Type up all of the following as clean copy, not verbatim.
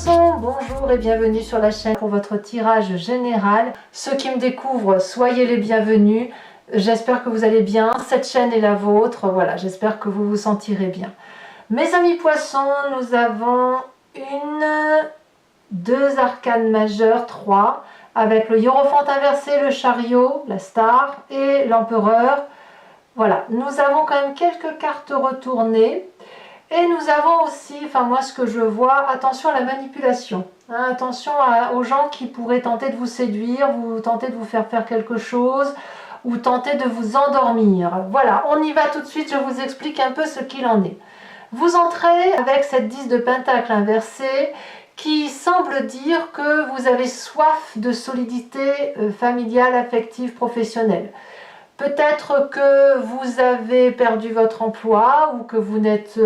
Poissons, bonjour et bienvenue sur la chaîne pour votre tirage général. Ceux qui me découvrent, soyez les bienvenus. J'espère que vous allez bien. Cette chaîne est la vôtre. Voilà, j'espère que vous vous sentirez bien. Mes amis Poissons, nous avons deux arcanes majeures, 3, avec le hiérophante inversé, le chariot, la star et l'empereur. Voilà, nous avons quand même quelques cartes retournées. Et nous avons aussi, enfin moi ce que je vois, attention à la manipulation. Attention aux gens qui pourraient tenter de vous séduire, tenter de vous faire faire quelque chose, ou tenter de vous endormir. Voilà, on y va tout de suite, je vous explique un peu ce qu'il en est. Vous entrez avec cette 10 de pentacle inversée qui semble dire que vous avez soif de solidité familiale, affective, professionnelle. Peut-être que vous avez perdu votre emploi ou que vous êtes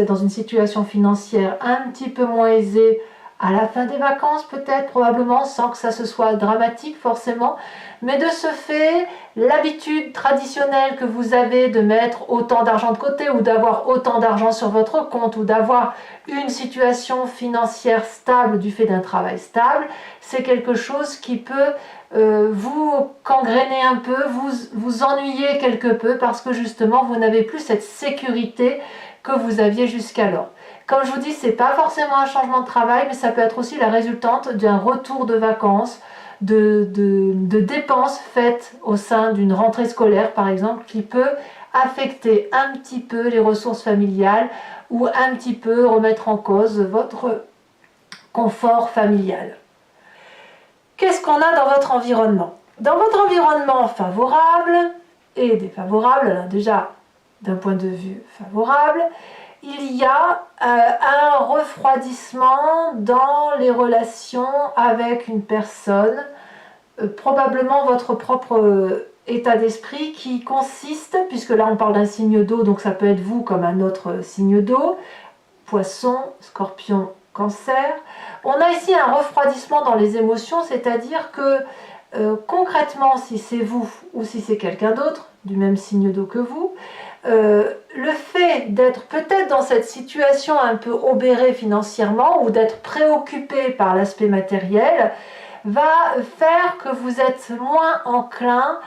dans une situation financière un petit peu moins aisée à la fin des vacances, peut-être, probablement, sans que ça se soit dramatique forcément. Mais de ce fait, l'habitude traditionnelle que vous avez de mettre autant d'argent de côté ou d'avoir autant d'argent sur votre compte ou d'avoir une situation financière stable du fait d'un travail stable, c'est quelque chose qui peut vous gangréner un peu, vous ennuyer quelque peu parce que justement vous n'avez plus cette sécurité que vous aviez jusqu'alors. Comme je vous dis, c'est pas forcément un changement de travail, mais ça peut être aussi la résultante d'un retour de vacances, de dépenses faites au sein d'une rentrée scolaire par exemple, qui peut affecter un petit peu les ressources familiales ou un petit peu remettre en cause votre confort familial. Qu'est-ce qu'on a dans votre environnement? Dans votre environnement favorable et défavorable, alors déjà d'un point de vue favorable, il y a un refroidissement dans les relations avec une personne, probablement votre propre état d'esprit qui consiste, puisque là on parle d'un signe d'eau, donc ça peut être vous comme un autre signe d'eau, Poisson, Scorpion, Cancer. On a ici un refroidissement dans les émotions, c'est-à-dire que concrètement, si c'est vous ou si c'est quelqu'un d'autre, du même signe d'eau que vous, le fait d'être peut-être dans cette situation un peu obérée financièrement ou d'être préoccupé par l'aspect matériel va faire que vous êtes moins enclin,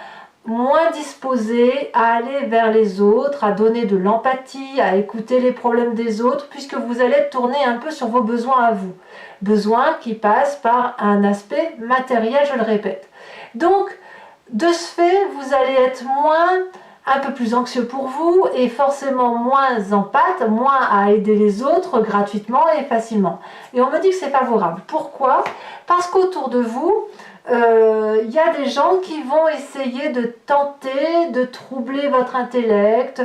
moins disposé à aller vers les autres, à donner de l'empathie, à écouter les problèmes des autres, puisque vous allez tourner un peu sur vos besoins à vous. Besoins qui passent par un aspect matériel, je le répète. Donc, de ce fait, vous allez être un peu plus anxieux pour vous et forcément moins empathe, moins à aider les autres gratuitement et facilement. Et on me dit que c'est favorable. Pourquoi? Parce qu'autour de vous, il y a des gens qui vont essayer de tenter de troubler votre intellect,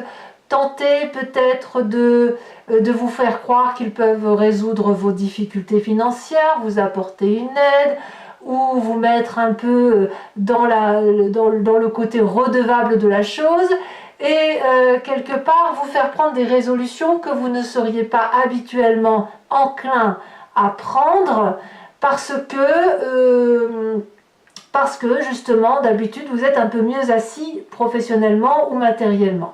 tenter peut-être de vous faire croire qu'ils peuvent résoudre vos difficultés financières, vous apporter une aide, ou vous mettre un peu dans le côté redevable de la chose, et quelque part vous faire prendre des résolutions que vous ne seriez pas habituellement enclin à prendre, parce que justement d'habitude vous êtes un peu mieux assis professionnellement ou matériellement.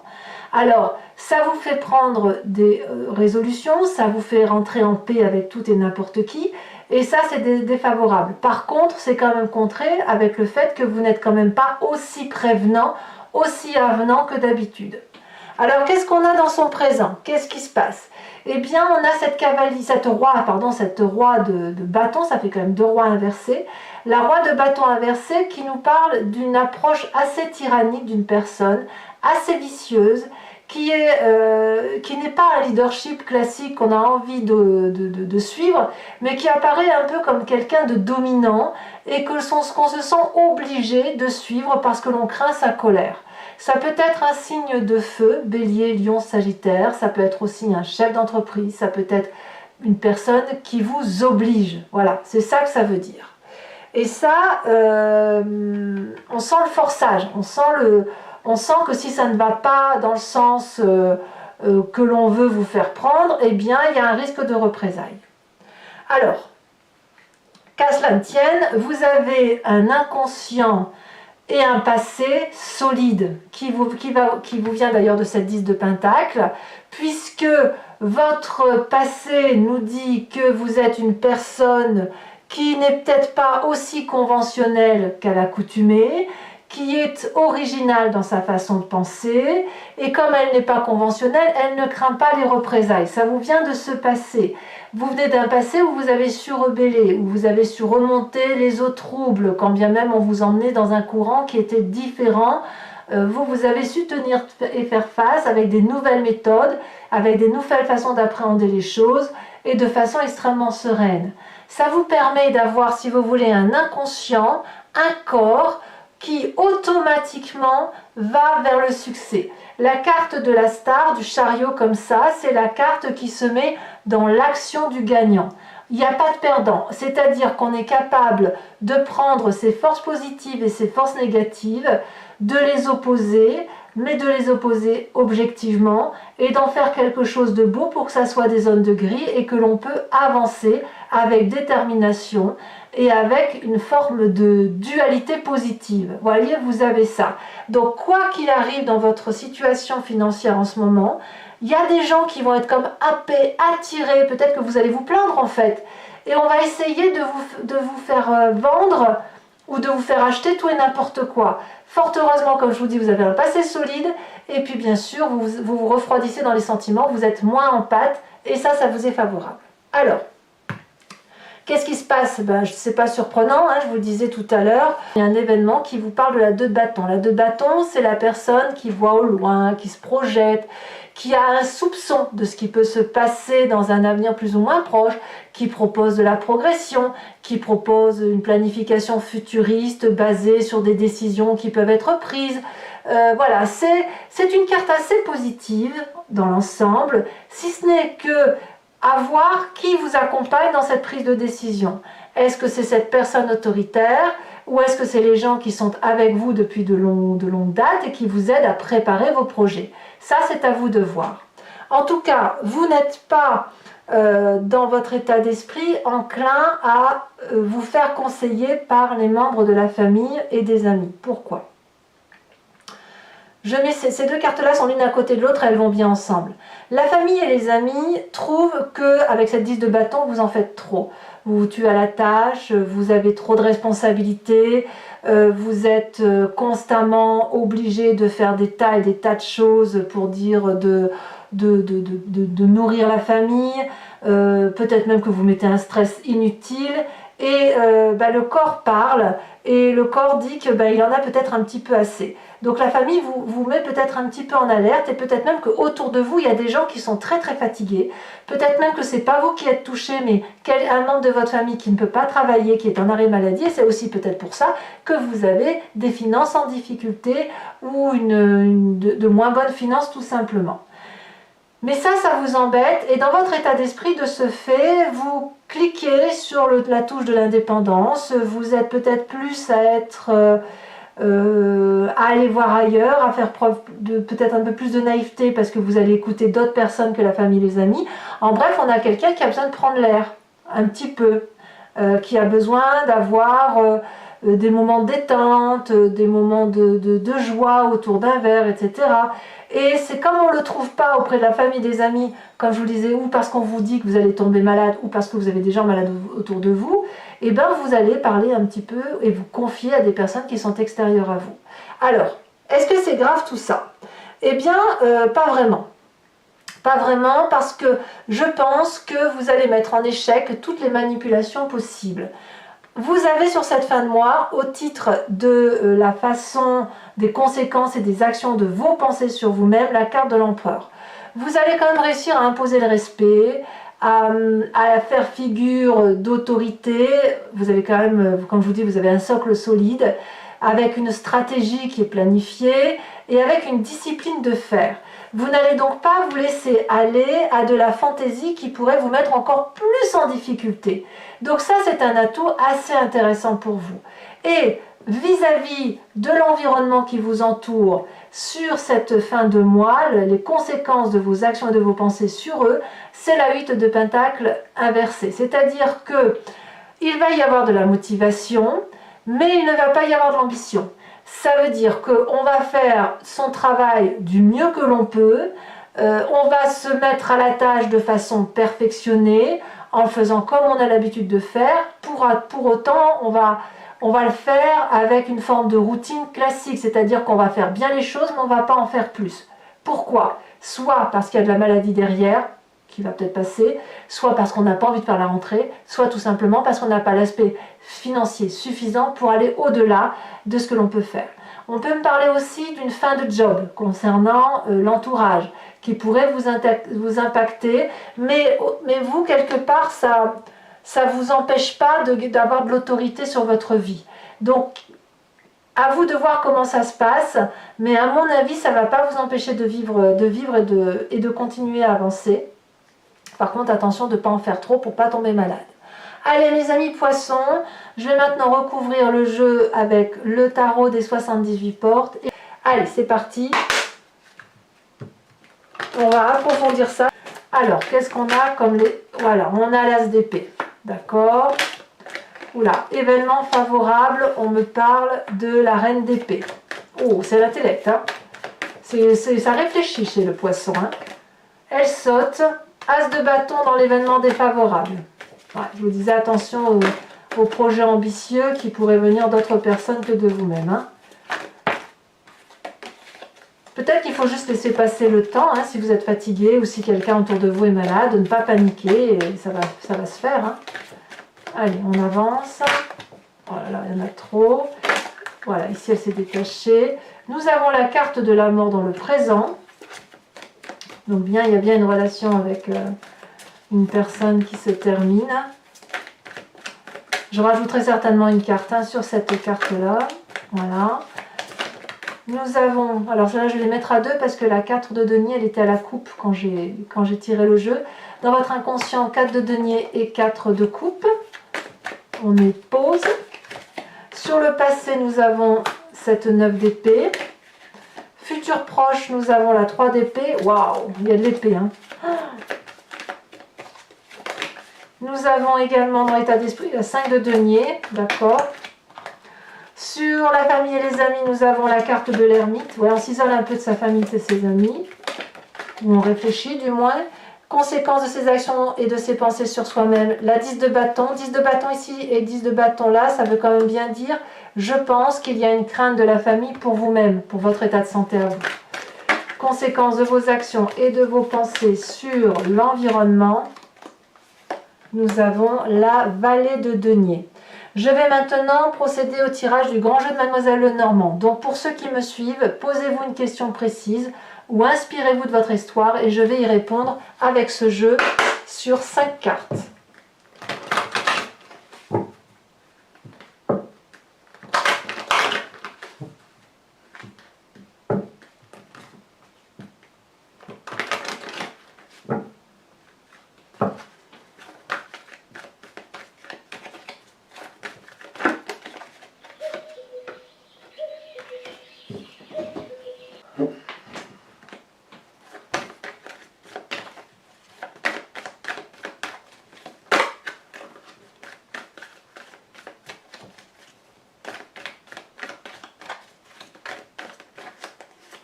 Alors ça vous fait prendre des résolutions, ça vous fait rentrer en paix avec tout et n'importe qui, et ça c'est défavorable. Par contre, c'est quand même contré avec le fait que vous n'êtes quand même pas aussi prévenant, aussi avenant que d'habitude. Alors qu'est-ce qu'on a dans son présent? Qu'est-ce qui se passe? Eh bien on a cette roi de bâton, ça fait quand même 2 rois inversés. La roi de bâton inversé qui nous parle d'une approche assez tyrannique d'une personne, assez vicieuse, qui n'est pas un leadership classique qu'on a envie de suivre, mais qui apparaît un peu comme quelqu'un de dominant et qu'on se sent obligé de suivre parce que l'on craint sa colère. Ça peut être un signe de feu, Bélier, Lion, Sagittaire, ça peut être aussi un chef d'entreprise, ça peut être une personne qui vous oblige. Voilà, c'est ça que ça veut dire. Et ça, on sent le forçage, on sent que si ça ne va pas dans le sens que l'on veut vous faire prendre, eh bien il y a un risque de représailles. Alors, qu'à cela ne tienne, vous avez un inconscient et un passé solide qui vous vient d'ailleurs de cette 10 de pentacle, puisque votre passé nous dit que vous êtes une personne qui n'est peut-être pas aussi conventionnelle qu'à l'accoutumée, qui est originale dans sa façon de penser, et comme elle n'est pas conventionnelle, elle ne craint pas les représailles. Ça vous vient de ce passé. Vous venez d'un passé où vous avez su rebeller, où vous avez su remonter les eaux troubles, quand bien même on vous emmenait dans un courant qui était différent. Vous avez su tenir et faire face avec des nouvelles méthodes, avec des nouvelles façons d'appréhender les choses, et de façon extrêmement sereine. Ça vous permet d'avoir, si vous voulez, un inconscient, un corps, qui automatiquement va vers le succès. La carte de la star, du chariot comme ça, c'est la carte qui se met dans l'action du gagnant. Il n'y a pas de perdant, c'est-à-dire qu'on est capable de prendre ses forces positives et ses forces négatives, de les opposer, mais de les opposer objectivement et d'en faire quelque chose de beau pour que ça soit des zones de gris et que l'on peut avancer avec détermination et avec une forme de dualité positive. Vous voyez, vous avez ça. Donc, quoi qu'il arrive dans votre situation financière en ce moment, il y a des gens qui vont être comme happés, attirés, peut-être que vous allez vous plaindre en fait, et on va essayer de vous faire vendre ou de vous faire acheter tout et n'importe quoi. Fort heureusement, comme je vous dis, vous avez un passé solide, et puis bien sûr, vous refroidissez dans les sentiments, vous êtes moins en pâte, et ça vous est favorable. Alors, qu'est-ce qui se passe? C'est pas surprenant, hein, je vous le disais tout à l'heure. Il y a un événement qui vous parle de la 2 de bâton. La 2 de bâton, c'est la personne qui voit au loin, qui se projette, qui a un soupçon de ce qui peut se passer dans un avenir plus ou moins proche, qui propose de la progression, qui propose une planification futuriste basée sur des décisions qui peuvent être prises. Voilà, c'est une carte assez positive dans l'ensemble, si ce n'est que à voir qui vous accompagne dans cette prise de décision. Est-ce que c'est cette personne autoritaire ou est-ce que c'est les gens qui sont avec vous depuis de longues dates et qui vous aident à préparer vos projets? Ça, c'est à vous de voir. En tout cas, vous n'êtes pas dans votre état d'esprit enclin à vous faire conseiller par les membres de la famille et des amis. Pourquoi? Je mets ces 2 cartes-là sont l'une à côté de l'autre, elles vont bien ensemble. La famille et les amis trouvent qu'avec cette 10 de bâton, vous en faites trop. Vous vous tuez à la tâche, vous avez trop de responsabilités, vous êtes constamment obligé de faire des tas et des tas de choses pour dire de nourrir la famille, peut-être même que vous mettez un stress inutile, et le corps parle, et le corps dit que il en a peut-être un petit peu assez. Donc la famille vous met peut-être un petit peu en alerte, et peut-être même qu'autour de vous, il y a des gens qui sont très très fatigués. Peut-être même que ce n'est pas vous qui êtes touché, mais un membre de votre famille qui ne peut pas travailler, qui est en arrêt maladie, et c'est aussi peut-être pour ça que vous avez des finances en difficulté, ou de moins bonnes finances tout simplement. Mais ça vous embête, et dans votre état d'esprit, de ce fait, vous cliquez sur la touche de l'indépendance, vous êtes peut-être plus à être... à aller voir ailleurs, à faire preuve de peut-être un peu plus de naïveté parce que vous allez écouter d'autres personnes que la famille, les amis. En bref, on a quelqu'un qui a besoin de prendre l'air, un petit peu, qui a besoin d'avoir des moments de détente, des moments de joie autour d'un verre, etc. Et c'est comme on ne le trouve pas auprès de la famille, des amis, comme je vous le disais, ou parce qu'on vous dit que vous allez tomber malade, ou parce que vous avez des gens malades autour de vous, et vous allez parler un petit peu et vous confier à des personnes qui sont extérieures à vous. Alors, est-ce que c'est grave tout ça? Eh bien, pas vraiment. Pas vraiment, parce que je pense que vous allez mettre en échec toutes les manipulations possibles. Vous avez sur cette fin de mois, au titre de la façon, des conséquences et des actions de vos pensées sur vous-même, la carte de l'empereur. Vous allez quand même réussir à imposer le respect, à faire figure d'autorité. Vous avez quand même, comme je vous dis, vous avez un socle solide, avec une stratégie qui est planifiée et avec une discipline de fer. Vous n'allez donc pas vous laisser aller à de la fantaisie qui pourrait vous mettre encore plus en difficulté. Donc ça, c'est un atout assez intéressant pour vous. Et vis-à-vis de l'environnement qui vous entoure sur cette fin de mois, les conséquences de vos actions et de vos pensées sur eux, c'est la 8 de Pentacle inversée. C'est-à-dire que il va y avoir de la motivation, mais il ne va pas y avoir de l'ambition. Ça veut dire qu'on va faire son travail du mieux que l'on peut, On va se mettre à la tâche de façon perfectionnée, en le faisant comme on a l'habitude de faire. Pour autant, on va le faire avec une forme de routine classique, c'est-à-dire qu'on va faire bien les choses, mais on ne va pas en faire plus. Pourquoi? Soit parce qu'il y a de la maladie derrière, qui va peut-être passer, soit parce qu'on n'a pas envie de faire la rentrée, soit tout simplement parce qu'on n'a pas l'aspect financier suffisant pour aller au-delà de ce que l'on peut faire. On peut me parler aussi d'une fin de job concernant l'entourage qui pourrait vous impacter, mais vous, quelque part, ça ne vous empêche pas d'avoir de l'autorité sur votre vie. Donc, à vous de voir comment ça se passe, mais à mon avis, ça ne va pas vous empêcher de vivre et de continuer à avancer. Par contre, attention de ne pas en faire trop pour ne pas tomber malade. Allez mes amis poissons, je vais maintenant recouvrir le jeu avec le tarot des 78 portes. Allez, c'est parti. On va approfondir ça. Alors, qu'est-ce qu'on a comme les... Voilà, on a l'as d'épée. D'accord. Oula, événement favorable, on me parle de la reine d'épée. Oh, c'est l'intellect, hein. Ça réfléchit chez le poisson, hein. Elle saute. As de bâton dans l'événement défavorable. Ouais, je vous disais attention aux projets ambitieux qui pourraient venir d'autres personnes que de vous-même. Hein. Peut-être qu'il faut juste laisser passer le temps, hein, si vous êtes fatigué ou si quelqu'un autour de vous est malade, de ne pas paniquer, et ça va se faire. Hein. Allez, on avance. Oh là là, il y en a trop. Voilà, ici elle s'est détachée. Nous avons la carte de la mort dans le présent. Donc il y a bien une relation avec une personne qui se termine. Je rajouterai certainement une carte sur cette carte-là. Voilà. Nous avons, alors celle-là je vais les mettre à 2 parce que la 4 de denier, elle était à la coupe quand j'ai tiré le jeu. Dans votre inconscient, 4 de denier et 4 de coupe. On met pause. Sur le passé, nous avons cette 9 d'épée. Futur proche, nous avons la 3 d'épée. Waouh, il y a de l'épée. Hein. Nous avons également dans l'état d'esprit la 5 de denier. D'accord. Sur la famille et les amis, nous avons la carte de l'ermite. Ouais, on s'isole un peu de sa famille et de ses amis. Ou on réfléchit du moins. Conséquence de ses actions et de ses pensées sur soi-même. La 10 de bâton. 10 de bâton ici et 10 de bâton là, ça veut quand même bien dire... Je pense qu'il y a une crainte de la famille pour vous-même, pour votre état de santé à vous. Conséquence de vos actions et de vos pensées sur l'environnement, nous avons la vallée de denier. Je vais maintenant procéder au tirage du grand jeu de Mademoiselle Lenormand. Donc pour ceux qui me suivent, posez-vous une question précise ou inspirez-vous de votre histoire et je vais y répondre avec ce jeu sur 5 cartes.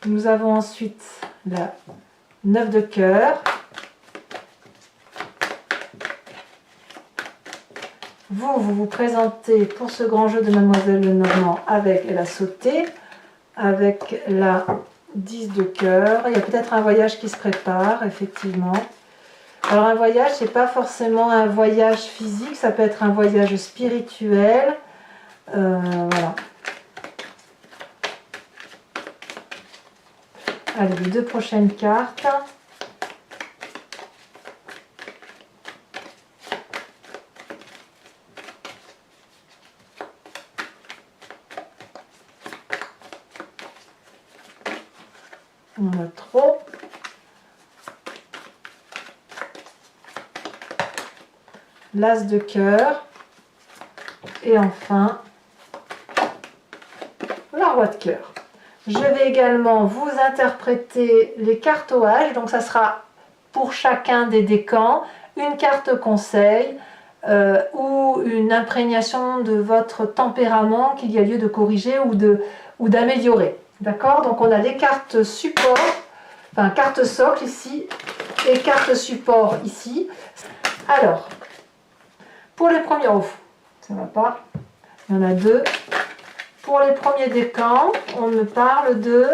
Nous avons ensuite la 9 de cœur. Vous vous présentez pour ce grand jeu de Mademoiselle Lenormand avec, elle a sauté, avec la 10 de cœur. Il y a peut-être un voyage qui se prépare, effectivement. Alors un voyage, c'est pas forcément un voyage physique, ça peut être un voyage spirituel. Voilà. Allez, les 2 prochaines cartes. On a trop. L'as de cœur. Et enfin, la roi de cœur. Je vais également vous interpréter les cartes au H, donc ça sera pour chacun des décans, une carte conseil ou une imprégnation de votre tempérament qu'il y a lieu de corriger ou d'améliorer. D'accord? Donc on a les cartes support enfin carte socle ici et carte support ici. Alors, pour les premiers, oh, ça va pas, il y en a deux. Pour les premiers décans, on me parle de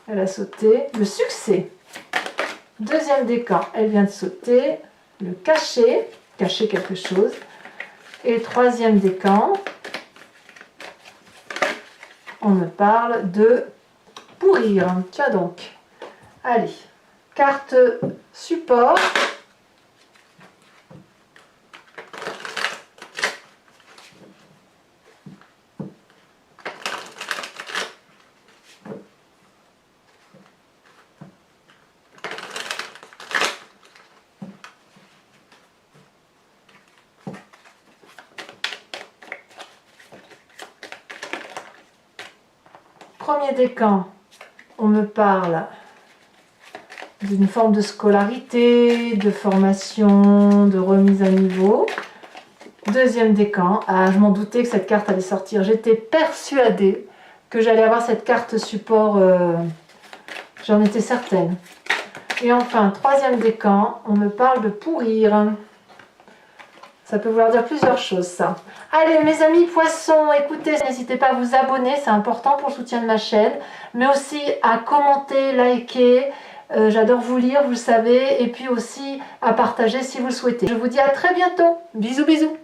elle a sauté, le succès. Deuxième décan, elle vient de sauter, le cacher, cacher quelque chose. Et troisième décan, on me parle de pourrir. Tiens donc, allez, carte support. Premier décan, on me parle d'une forme de scolarité, de formation, de remise à niveau. Deuxième décan, ah, je m'en doutais que cette carte allait sortir. J'étais persuadée que j'allais avoir cette carte support, j'en étais certaine. Et enfin, troisième décan, on me parle de pourrir. Ça peut vouloir dire plusieurs choses, ça. Allez, mes amis poissons, écoutez, n'hésitez pas à vous abonner, c'est important pour le soutien de ma chaîne, mais aussi à commenter, liker. J'adore vous lire, vous le savez, et puis aussi à partager si vous le souhaitez. Je vous dis à très bientôt. Bisous, bisous.